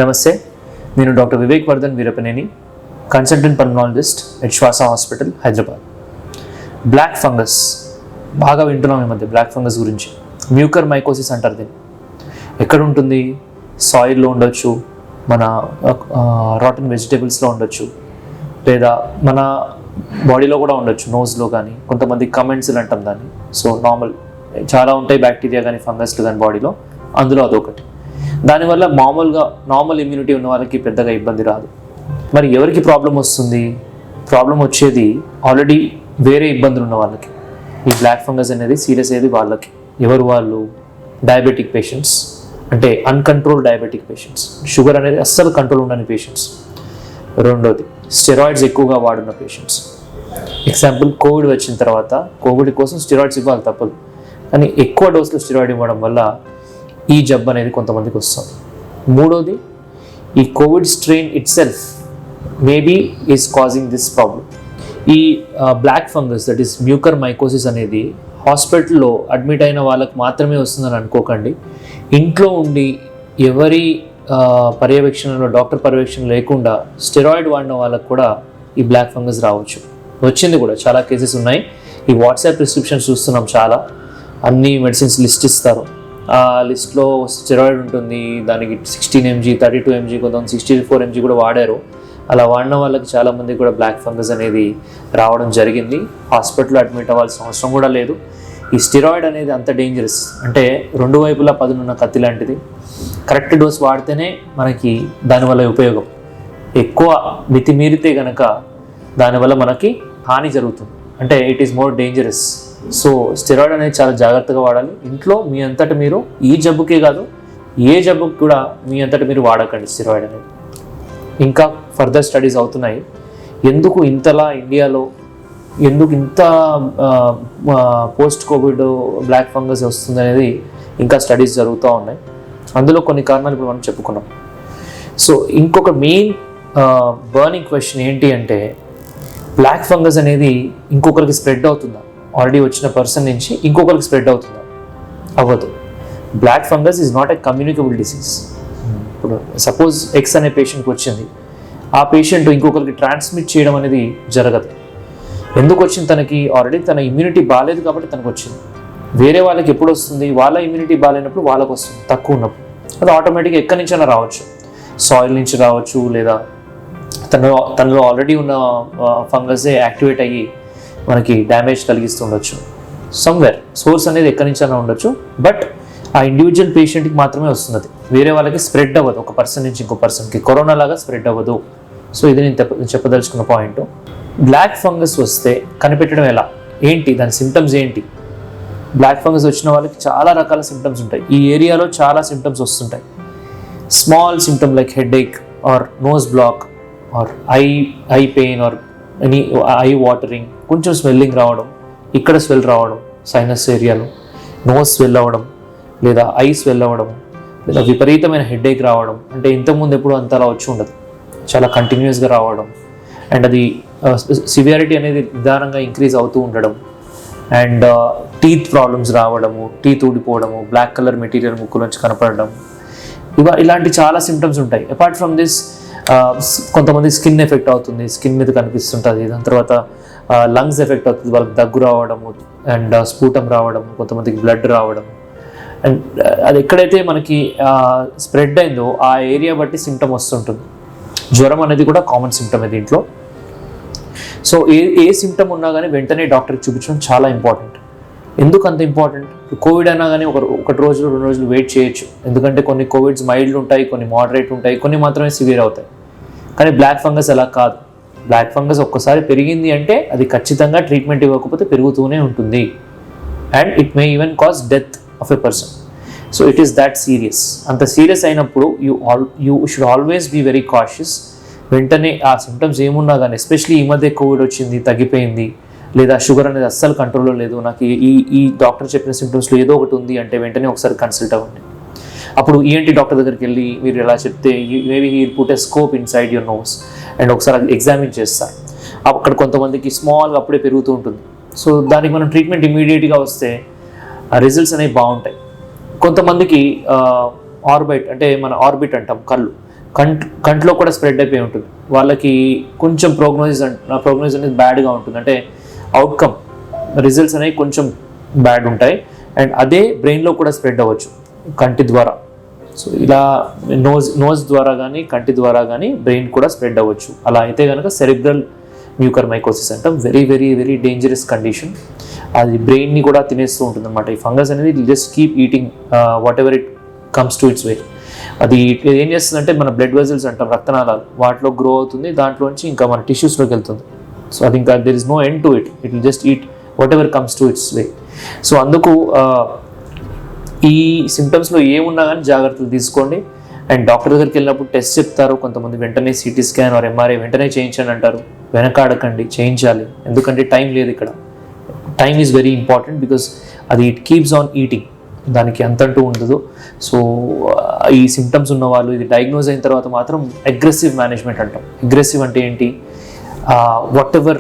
నమస్తే, నేను doctor Vivek Vardhan Veerapaneni, consultant pulmonologist at శ్వాస హాస్పిటల్, హైదరాబాద్. బ్లాక్ ఫంగస్ బాగా వింటున్నాం ఈ మధ్య. బ్లాక్ ఫంగస్ గురించి మ్యూకర్ మైకోసిస్ అంటారు దీన్ని. ఎక్కడ ఉంటుంది? సాయిల్లో ఉండొచ్చు, మన రాటన్ వెజిటేబుల్స్లో ఉండొచ్చు, లేదా మన బాడీలో కూడా ఉండొచ్చు, నోస్లో కానీ. కొంతమంది కమెంట్స్లు అంటాం దాన్ని. సో నార్మల్ చాలా ఉంటాయి బ్యాక్టీరియా కానీ ఫంగస్లు కానీ బాడీలో, అందులో అదొకటి. దానివల్ల నార్మల్ ఇమ్యూనిటీ ఉన్న వాళ్ళకి పెద్దగా ఇబ్బంది రాదు. మరి ఎవరికి ప్రాబ్లం వస్తుంది? ప్రాబ్లం వచ్చేది ఆల్రెడీ వేరే ఇబ్బందులు ఉన్న వాళ్ళకి. ఈ బ్లాక్ ఫంగస్ అనేది సీరియస్ అయ్యేది వాళ్ళకి. ఎవరు వాళ్ళు? డయాబెటిక్ పేషెంట్స్, అంటే అన్కంట్రోల్ డయాబెటిక్ పేషెంట్స్, షుగర్ అనేది అస్సలు కంట్రోల్ ఉండని పేషెంట్స్. రెండోది, స్టెరాయిడ్స్ ఎక్కువగా వాడున్న పేషెంట్స్. ఎగ్జాంపుల్, కోవిడ్ వచ్చిన తర్వాత కోవిడ్ కోసం స్టెరాయిడ్స్ ఇవ్వాలి తప్పదు, కానీ ఎక్కువ డోసులు స్టెరాయిడ్ ఇవ్వడం వల్ల ఈ జబ్బు అనేది కొంతమందికి వస్తుంది. మూడోది, ఈ Covid strain itself maybe is causing this problem. ఈ black fungus, that is mucormycosis అనేది హాస్పిటల్లో అడ్మిట్ అయిన వాళ్ళకి మాత్రమే వస్తుందని అనుకోకండి. ఇంట్లో ఉండి ఎవరి పర్యవేక్షణలో, డాక్టర్ పర్యవేక్షణ లేకుండా స్టెరాయిడ్ వాడిన వాళ్ళకు కూడా ఈ బ్లాక్ ఫంగస్ రావచ్చు. వచ్చింది కూడా, చాలా కేసెస్ ఉన్నాయి. ఈ వాట్సాప్ ప్రిస్క్రిప్షన్స్ చూస్తున్నాం చాలా. అన్ని మెడిసిన్స్ లిస్ట్ ఇస్తారు. ఆ లిస్ట్లో స్టెరాయిడ్ ఉంటుంది, దానికి 16 mg, 32 mg, కొంతమంది 64 mg కూడా వాడారు. అలా వాడిన వాళ్ళకి చాలామంది కూడా బ్లాక్ ఫంగస్ అనేది రావడం జరిగింది. హాస్పిటల్లో అడ్మిట్ అవ్వాల్సిన అవసరం కూడా లేదు. ఈ స్టెరాయిడ్ అనేది అంత డేంజరస్, అంటే రెండు వైపులా పదునున్న కత్తి లాంటిది. కరెక్ట్ డోస్ వాడితేనే మనకి దానివల్ల ఉపయోగం. ఎక్కువ మితిమీరితే కనుక దానివల్ల మనకి హాని జరుగుతుంది, అంటే it is more dangerous. So steroid అనేది చాలా జాగ్రత్తగా వాడాలి. ఇంట్లో మీ అంతటా మీరు, ఈ జబ్బుకే కాదు ఏ జబ్బుకి కూడా మీ అంతటా మీరు వాడకండి స్టెరాయిడ్ అనేది. ఇంకా ఫర్దర్ స్టడీస్ అవుతున్నాయి. ఎందుకు ఇంతలా ఇండియాలో ఎందుకు ఇంత పోస్ట్ కోవిడ్ బ్లాక్ ఫంగస్ వస్తుంది అనేది ఇంకా స్టడీస్ జరుగుతూ ఉన్నాయి. అందులో కొన్ని కారణాలు ఇప్పుడు మనం చెప్పుకున్నాం. సో ఇంకొక మెయిన్ బర్నింగ్ క్వశ్చన్ ఏంటి అంటే, బ్లాక్ ఫంగస్ అనేది ఇంకొకరికి స్ప్రెడ్ అవుతుందా? ఆల్రెడీ వచ్చిన పర్సన్ నుంచి ఇంకొకరికి స్ప్రెడ్ అవుతుందా? అవ్వదు. Black fungus is not a communicable disease. ఇప్పుడు సపోజ్ ఎక్స్ అనే పేషెంట్కి వచ్చింది, ఆ పేషెంట్ ఇంకొకరికి ట్రాన్స్మిట్ చేయడం అనేది జరగదు. ఎందుకు వచ్చింది? తనకి ఆల్రెడీ తన ఇమ్యూనిటీ బాగాలేదు కాబట్టి తనకు వచ్చింది. వేరే వాళ్ళకి ఎప్పుడు వస్తుంది? వాళ్ళ ఇమ్యూనిటీ బాగాలేనప్పుడు వాళ్ళకు వస్తుంది, తక్కువ ఉన్నప్పుడు. అది ఆటోమేటిక్గా ఎక్కడి నుంచైనా రావచ్చు, సాయిల్ నుంచి రావచ్చు, లేదా తనలో ఆల్రెడీ ఉన్న ఫంగసే యాక్టివేట్ అయ్యి మనకి డ్యామేజ్ కలిగిస్తుండొచ్చు. సమ్వేర్ సోర్స్ అనేది ఎక్కడి నుంచైనా ఉండొచ్చు, బట్ ఆ ఇండివిజువల్ పేషెంట్కి మాత్రమే వస్తుంది. వేరే వాళ్ళకి స్ప్రెడ్ అవ్వదు, ఒక పర్సన్ నుంచి ఇంకో పర్సన్కి కరోనా లాగా స్ప్రెడ్ అవ్వదు. సో ఇది నేను చెప్పదలుచుకున్న పాయింట్. బ్లాక్ ఫంగస్ వస్తే కనిపెట్టడం ఎలా? ఏంటి దాని సిమ్టమ్స్ ఏంటి? బ్లాక్ ఫంగస్ వచ్చిన వాళ్ళకి చాలా రకాల సిమ్టమ్స్ ఉంటాయి. ఈ ఏరియాలో చాలా సిమ్టమ్స్ వస్తుంటాయి. Small symptom like headache or nose block or eye pain or any eye watering, కొంచెం స్వెల్లింగ్ రావడం, ఇక్కడ స్వెల్ రావడం సైనస్ ఏరియాలో, నోస్ స్వెల్ అవ్వడం, లేదా ఐ స్వెల్ అవ్వడం, లేదా విపరీతమైన హెడేక్ రావడం. అంటే ఇంతకుముందు ఎప్పుడు అంతలా వచ్చి ఉండదు, చాలా కంటిన్యూస్గా రావడం. అండ్ అది సివియారిటీ అనేది నిదానంగా ఇంక్రీజ్ అవుతూ ఉండడం. అండ్ టీత్ ప్రాబ్లమ్స్ రావడము, టీత్ ఊడిపోవడము, బ్లాక్ కలర్ మెటీరియల్ ముక్కు నుంచి కనపడడం, ఇలాంటి చాలా సిమ్టమ్స్ ఉంటాయి. అపార్ట్ ఫ్రమ్ దిస్, కొంతమంది స్కిన్ ఎఫెక్ట్ అవుతుంది, స్కిన్ మీద కనిపిస్తుంటుంది. దాని తర్వాత లంగ్స్ ఎఫెక్ట్ అవుతుంది, వాళ్ళకి దగ్గు రావడము అండ్ స్ఫూటం రావడము, కొంతమందికి బ్లడ్ రావడం. అండ్ అది ఎక్కడైతే మనకి స్ప్రెడ్ అయిందో ఆ ఏరియా బట్టి సిమ్టమ్ వస్తుంటుంది. జ్వరం అనేది కూడా కామన్ సిమ్టమ్ దీంట్లో. సో ఏ సిమ్టమ్ ఉన్నా కానీ వెంటనే డాక్టర్కి చూపించడం చాలా ఇంపార్టెంట్. ఎందుకు అంత ఇంపార్టెంట్? కోవిడ్ అయినా కానీ ఒకటి రోజు 2 రోజులు వెయిట్ చేయొచ్చు, ఎందుకంటే కొన్ని కోవిడ్స్ మైల్డ్ ఉంటాయి, కొన్ని మోడరేట్ ఉంటాయి, కొన్ని మాత్రమే సివియర్ అవుతాయి. కానీ బ్లాక్ ఫంగస్ అలా కాదు. బ్లాక్ ఫంగస్ ఒక్కసారి పెరిగింది అంటే అది ఖచ్చితంగా ట్రీట్మెంట్ ఇవ్వకపోతే పెరుగుతూనే ఉంటుంది. And it may even cause death of a person. So it is that serious. అంత సీరియస్ అయినప్పుడు you should always be very cautious. వెంటనే ఆ సిమ్టమ్స్ ఏమున్నా కానీ, ఎస్పెషలీ ఈ మధ్య కోవిడ్ వచ్చింది, తగ్గిపోయింది, లేదా షుగర్ అనేది అస్సలు కంట్రోల్లో లేదు, నాకు ఈ డాక్టర్ చెప్పిన సిమ్టమ్స్లో ఏదో ఒకటి ఉంది అంటే వెంటనే ఒకసారి కన్సల్ట్ అవ్వండి. అప్పుడు ఈఎన్టీ డాక్టర్ దగ్గరికి వెళ్ళి మీరు ఎలా చెప్తే maybe he put a scope inside your nose and ఒకసారి ఎగ్జామిన్ చేస్తారు. అక్కడ కొంతమందికి స్మాల్గా అప్పుడే పెరుగుతూ ఉంటుంది. సో దానికి మనం ట్రీట్మెంట్ ఇమీడియట్గా వస్తే ఆ రిజల్ట్స్ అనేవి బాగుంటాయి. కొంతమందికి ఆర్బిట్ అంటే మన ఆర్బిట్ అంటాం, కంట్లో కూడా స్ప్రెడ్ అయిపోయి ఉంటుంది. వాళ్ళకి కొంచెం ప్రోగ్నోసిస్ అనేది బ్యాడ్గా ఉంటుంది, అంటే అవుట్కమ్ రిజల్ట్స్ అనేవి కొంచెం బ్యాడ్ ఉంటాయి. అండ్ అదే బ్రెయిన్లో కూడా స్ప్రెడ్ అవ్వచ్చు కంటి ద్వారా. సో ఇలా నోజ్ ద్వారా కానీ కంటి ద్వారా కానీ బ్రెయిన్ కూడా స్ప్రెడ్ అవ్వచ్చు. అలా అయితే కనుక సెరిబ్రల్ మ్యూకర్మైకోసిస్ అంటాం. Very very very dangerous condition. అది బ్రెయిన్ని కూడా తినేస్తూ ఉంటుంది అనమాట. ఈ ఫంగస్ అనేది just keep eating whatever it comes to its way. అది ఏం చేస్తుందంటే మన బ్లడ్ వెజల్స్ అంటాం, రక్తనాళాలు, వాటిలో గ్రో అవుతుంది, దాంట్లోంచి ఇంకా మన టిష్యూస్లోకి వెళ్తుంది. సో అది ఇంకా there is no end to it, it will just eat whatever comes to its way. So అందుకు ఈ సిమ్టమ్స్లో ఏమున్నా కానీ జాగ్రత్తలు తీసుకోండి. అండ్ డాక్టర్ దగ్గరికి వెళ్ళినప్పుడు టెస్ట్ చెప్తారు, కొంతమంది వెంటనే సిటీ స్కాన్ ఆర్ ఎంఆర్ఐ వెంటనే చేయించండి అంటారు. వెనకాడకండి, చేయించాలి. ఎందుకంటే టైం లేదు ఇక్కడ. Time is very important because అది ఇట్ కీప్స్ ఆన్ ఈటింగ్, దానికి అంతంటూ ఉండదు. సో ఈ సిమ్టమ్స్ ఉన్న వాళ్ళు ఇది డయాగ్నోజ్ అయిన తర్వాత మాత్రం అగ్రెసివ్ మేనేజ్మెంట్ అంటాం. అగ్రెసివ్ అంటే ఏంటి? whatever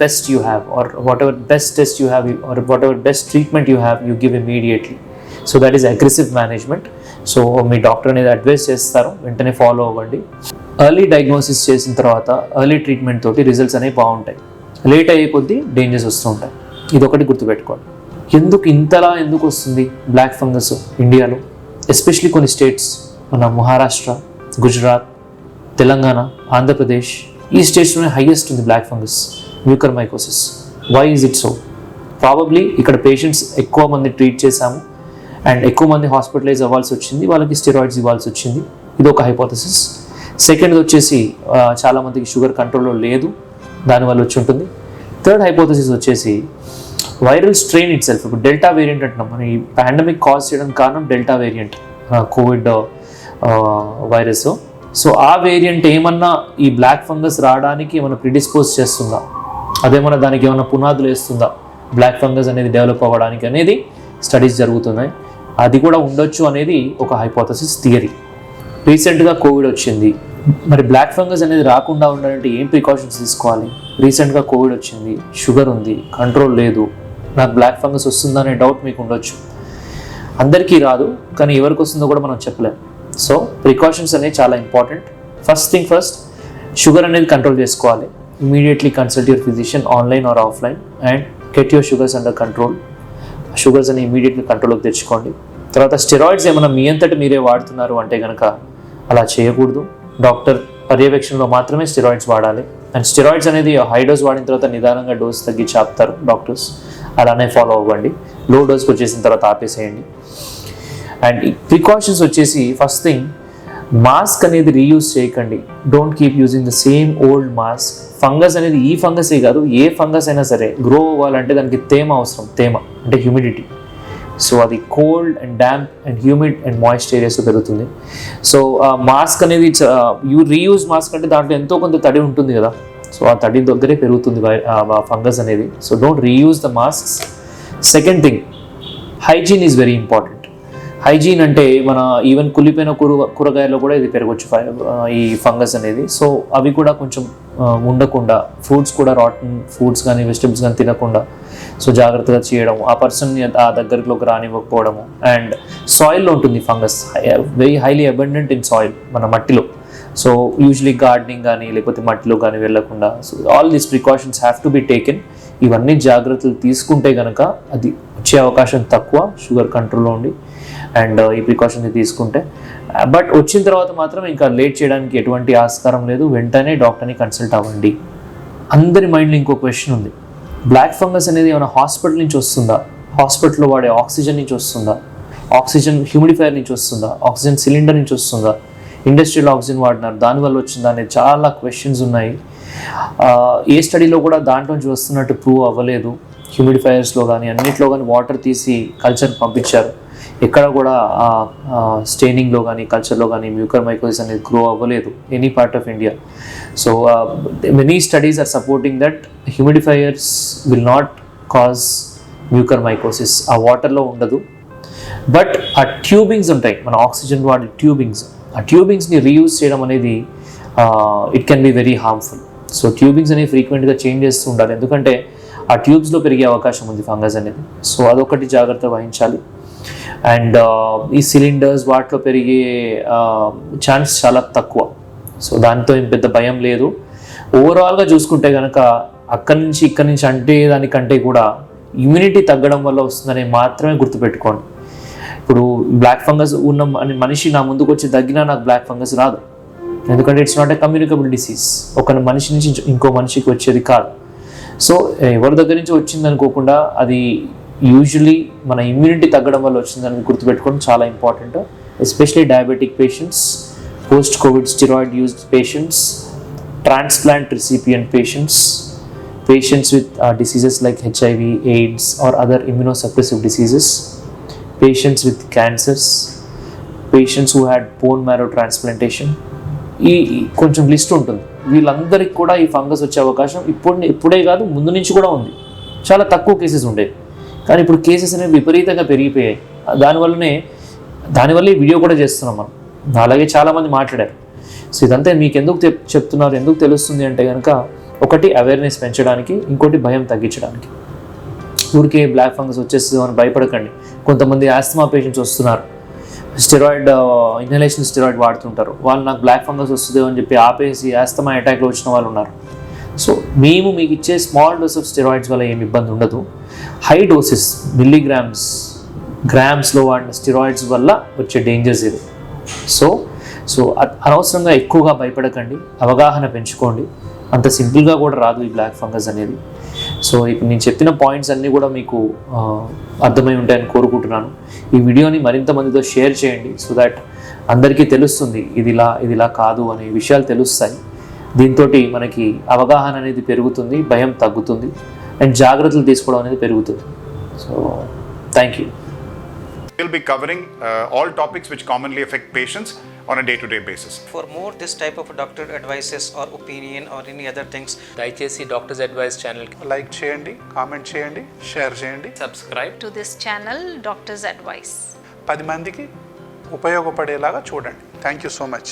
best you have or whatever best test you have or whatever best treatment you have, you give immediately. So that is aggressive management. So me doctor అనేది advice చేస్తారు, వెంటనే follow అవ్వండి. Early diagnosis చేసిన తర్వాత early treatment తోటి results అనేవి బాగుంటాయి. Late అయ్యే కొద్దీ డేంజర్స్ వస్తూ ఉంటాయి. ఇది ఒకటి గుర్తుపెట్టుకోండి. ఎందుకు వస్తుంది బ్లాక్ ఫంగస్ ఇండియాలో? ఎస్పెషలీ కొన్ని స్టేట్స్, మన మహారాష్ట్ర, గుజరాత్, తెలంగాణ, ఆంధ్రప్రదేశ్, ఈ స్టేట్స్లోనే హైయెస్ట్ ఉంది black fungus mucormycosis. Why is it so? Probably ఇక్కడ పేషెంట్స్ ఎక్కువ మంది ట్రీట్ చేశాము అండ్ ఎక్కువ మంది హాస్పిటలైజ్ అవ్వాల్సి వచ్చింది, వాళ్ళకి స్టెరాయిడ్స్ ఇవ్వాల్సి వచ్చింది. ఇది ఒక హైపోథసిస్. సెకండ్ది వచ్చేసి చాలామందికి షుగర్ కంట్రోల్లో లేదు, దానివల్ల వచ్చి ఉంటుంది. థర్డ్ హైపోథసిస్ వచ్చేసి వైరల్ స్ట్రెయిన్ ఇట్ సెల్ఫ్. ఇప్పుడు డెల్టా వేరియంట్ అంటున్నాం, మన ఈ పాండమిక్ కాజ్ చేయడానికి కారణం delta variant, Covid virus. So ఆ వేరియంట్ ఏమన్నా ఈ బ్లాక్ ఫంగస్ రావడానికి ఏమైనా ప్రిడిస్పోజ్ చేస్తుందా, అదేమన్నా దానికి ఏమైనా పునాదులు వేస్తుందా బ్లాక్ ఫంగస్ అనేది డెవలప్ అవ్వడానికి అనేది స్టడీస్ జరుగుతున్నాయి. అది కూడా ఉండొచ్చు అనేది ఒక హైపోథసిస్ థియరీ. రీసెంట్గా కోవిడ్ వచ్చింది, మరి బ్లాక్ ఫంగస్ అనేది రాకుండా ఉండాలంటే ఏం ప్రికాషన్స్ తీసుకోవాలి? రీసెంట్గా కోవిడ్ వచ్చింది, షుగర్ ఉంది, కంట్రోల్ లేదు, నాకు బ్లాక్ ఫంగస్ వస్తుందా అనే డౌట్ మీకు ఉండొచ్చు. అందరికీ రాదు, కానీ ఎవరికి వస్తుందో కూడా మనం చెప్పలేము. సో ప్రికాషన్స్ అనేవి చాలా important. First thing first, sugar అనేది కంట్రోల్ చేసుకోవాలి. Immediately consult your physician online or offline and get your sugars under control. Sugars అని ఇమీడియట్లీ కంట్రోల్లోకి తెచ్చుకోండి. తర్వాత స్టెరాయిడ్స్ ఏమైనా మీ అంతటి మీరే వాడుతున్నారు అంటే కనుక అలా చేయకూడదు. డాక్టర్ పర్యవేక్షణలో మాత్రమే స్టెరాయిడ్స్ వాడాలి. అండ్ స్టెరాయిడ్స్ అనేది హై డోస్ వాడిన తర్వాత నిదానంగా డోస్ తగ్గించి ఆపుతారు డాక్టర్స్, అలానే ఫాలో అవ్వండి. లో డోస్కి వచ్చేసిన తర్వాత ఆపేసేయండి. అండ్ ప్రికాషన్స్ వచ్చేసి ఫస్ట్ థింగ్, మాస్క్ అనేది రీయూజ్ చేయకండి. Don't keep using the same old mask. Fungus అనేది ఈ ఫంగసే కాదు, ఏ ఫంగస్ అయినా సరే గ్రో అవ్వాలంటే దానికి తేమ అవసరం. తేమ అంటే హ్యూమిడిటీ. సో అది cold and damp and humid and moist ఏరియాస్లో పెరుగుతుంది. సో మాస్క్ అనేది రీయూజ్ మాస్క్ అంటే దాంట్లో ఎంతో కొంత తడి ఉంటుంది కదా, సో ఆ తడి దగ్గరే పెరుగుతుంది ఫంగస్ అనేది. So don't reuse the masks. Second thing, hygiene is very important. Hygiene అంటే మన ఈవెన్ కుళ్ళిపోయిన కూరగాయల్లో కూడా ఇది పెరగచ్చు ఈ ఫంగస్ అనేది. సో అవి కూడా కొంచెం ఉండకుండా, ఫ్రూట్స్ కూడా రాటన్ ఫ్రూట్స్ కానీ వెజిటబుల్స్ కానీ తినకుండా సో జాగ్రత్తగా చేయడం, ఆ పర్సన్ని ఆ దగ్గరలోకి రానివ్వకపోవడము. అండ్ సాయిల్లో ఉంటుంది fungus, very highly abundant in soil, మన మట్టిలో. సో యూజువలీ గార్డెనింగ్ కానీ లేకపోతే మట్టిలో కానీ వెళ్ళకుండా. So all these precautions have to be taken. ఇవన్నీ జాగ్రత్తలు తీసుకుంటే కనుక అది వచ్చే అవకాశం తక్కువ, షుగర్ కంట్రోల్లో ఉండి అండ్ ఈ ప్రికాషన్స్ తీసుకుంటే. బట్ వచ్చిన తర్వాత మాత్రం ఇంకా లేట్ చేయడానికి ఎటువంటి ఆస్కారం లేదు, వెంటనే డాక్టర్ని కన్సల్ట్ అవ్వండి. అందరి మైండ్లో ఇంకో క్వశ్చన్ ఉంది, బ్లాక్ ఫంగస్ అనేది ఏమైనా హాస్పిటల్ నుంచి వస్తుందా, హాస్పిటల్లో వాడే ఆక్సిజన్ నుంచి వస్తుందా, ఆక్సిజన్ హ్యూమిడిఫైయర్ నుంచి వస్తుందా, ఆక్సిజన్ సిలిండర్ నుంచి వస్తుందా, ఇండస్ట్రియల్ ఆక్సిజన్ వాడినారు దానివల్ల వచ్చిందా అనేది చాలా క్వశ్చన్స్ ఉన్నాయి. ఏ స్టడీలో కూడా దాంట్లోంచి వస్తున్నట్టు ప్రూవ్ అవ్వలేదు. హ్యూమిడిఫైయర్స్లో కానీ అన్నింటిలో కానీ వాటర్ తీసి కల్చర్ పంపించారు, ఎక్కడ కూడా స్టెయినింగ్లో కానీ కల్చర్లో కానీ మ్యూకర్మైకోసిస్ అనేది గ్రో అవ్వలేదు any part of India. So many studies are supporting that humidifiers will not cause mucormycosis. ఆ వాటర్లో ఉండదు. బట్ ఆ ట్యూబింగ్స్ ఉంటాయి, మన ఆక్సిజన్ వాడే ట్యూబింగ్స్, ఆ ట్యూబింగ్స్ని రీయూజ్ చేయడం అనేది it can be very harmful. So tubings అనేవి ఫ్రీక్వెంట్గా చేంజ్ చేస్తూ ఉండాలి, ఎందుకంటే ఆ ట్యూబ్స్లో పెరిగే అవకాశం ఉంది ఫంగస్ అనేది. సో అదొకటి జాగ్రత్త వహించాలి. అండ్ ఈ సిలిండర్స్ వాటిలో పెరిగే ఛాన్స్ చాలా తక్కువ. సో దాంతో ఏం పెద్ద భయం లేదు. ఓవరాల్గా చూసుకుంటే కనుక ఇక్కడి నుంచి అంటే దానికంటే కూడా ఇమ్యూనిటీ తగ్గడం వల్ల వస్తుందని మాత్రమే గుర్తుపెట్టుకోండి. ఇప్పుడు బ్లాక్ ఫంగస్ ఉన్న మనిషి నా ముందుకు వచ్చి దగ్గినా నాకు బ్లాక్ ఫంగస్ రాదు, ఎందుకంటే it's not a communicable disease. ఒక మనిషి నుంచి ఇంకో మనిషికి వచ్చేది కాదు. సో ఎవరి దగ్గర నుంచి వచ్చింది అనుకోకుండా అది యూజువలీ మన ఇమ్యూనిటీ తగ్గడం వల్ల వచ్చిందని గుర్తుపెట్టుకోవడం చాలా important. Especially diabetic patients, post Covid steroid used patients, transplant recipient patients with diseases like HIV, AIDS or other immunosuppressive diseases, patients with cancers, patients who had bone marrow transplantation. ఈ కొంచెం list ఉంటుంది. వీళ్ళందరికీ కూడా ఈ fungus వచ్చే అవకాశం ఇప్పుడే కాదు ముందు నుంచి కూడా ఉంది. చాలా తక్కువ కేసెస్ ఉండేవి, కానీ ఇప్పుడు కేసెస్ అనేవి విపరీతంగా పెరిగిపోయాయి. దానివల్ల ఈ వీడియో కూడా చేస్తున్నాం మనం. అలాగే చాలామంది మాట్లాడారు. సో ఇదంతా మీకు ఎందుకు చెప్తున్నారు, ఎందుకు తెలుస్తుంది అంటే కనుక ఒకటి అవేర్నెస్ పెంచడానికి, ఇంకోటి భయం తగ్గించడానికి. ఊరికే బ్లాక్ ఫంగస్ వచ్చేస్తుంది అని భయపడకండి. కొంతమంది ఆస్తమా పేషెంట్స్ వస్తున్నారు, ఇన్హలేషన్ స్టెరాయిడ్ వాడుతుంటారు. వాళ్ళు నాకు బ్లాక్ ఫంగస్ వస్తుంది అని చెప్పి ఆపేసి ఆస్తమా అటాక్లో వచ్చిన వాళ్ళు ఉన్నారు. సో మేము మీకు ఇచ్చే స్మాల్ డోస్ ఆఫ్ స్టెరాయిడ్స్ వల్ల ఏమి ఇబ్బంది ఉండదు. హై డోసెస్ గ్రామ్స్లో వాడిన స్టెరాయిడ్స్ వల్ల వచ్చే డేంజర్స్ ఇది. సో అనవసరంగా ఎక్కువగా భయపడకండి, అవగాహన పెంచుకోండి. అంత సింపుల్గా కూడా రాదు ఈ బ్లాక్ ఫంగస్ అనేది. సో ఇప్పుడు నేను చెప్పిన పాయింట్స్ అన్నీ కూడా మీకు అర్థమై ఉంటాయని కోరుకుంటున్నాను. ఈ వీడియోని మరింత మందితో షేర్ చేయండి, సో దాట్ అందరికీ తెలుస్తుంది ఇది ఇలా కాదు అనే విషయాలు తెలుస్తాయి. దీంతో మనకి అవగాహన అనేది పెరుగుతుంది, భయం తగ్గుతుంది, అండ్ జాగ్రత్తలు తీసుకోవడం అనేది పెరుగుతుంది. So thank you. We'll be covering all topics which commonly affect patients on a day-to-day basis. For more this type of doctor advices or opinion or any other things, దయచేసి డాక్టర్స్ అడ్వైస్ ఛానల్ లైక్ చేయండి, comment చేయండి, share చేయండి. Subscribe to this channel, Doctor's Advice. 10 మందికి ఉపయోగపడేలాగా చూడండి. Thank you so much.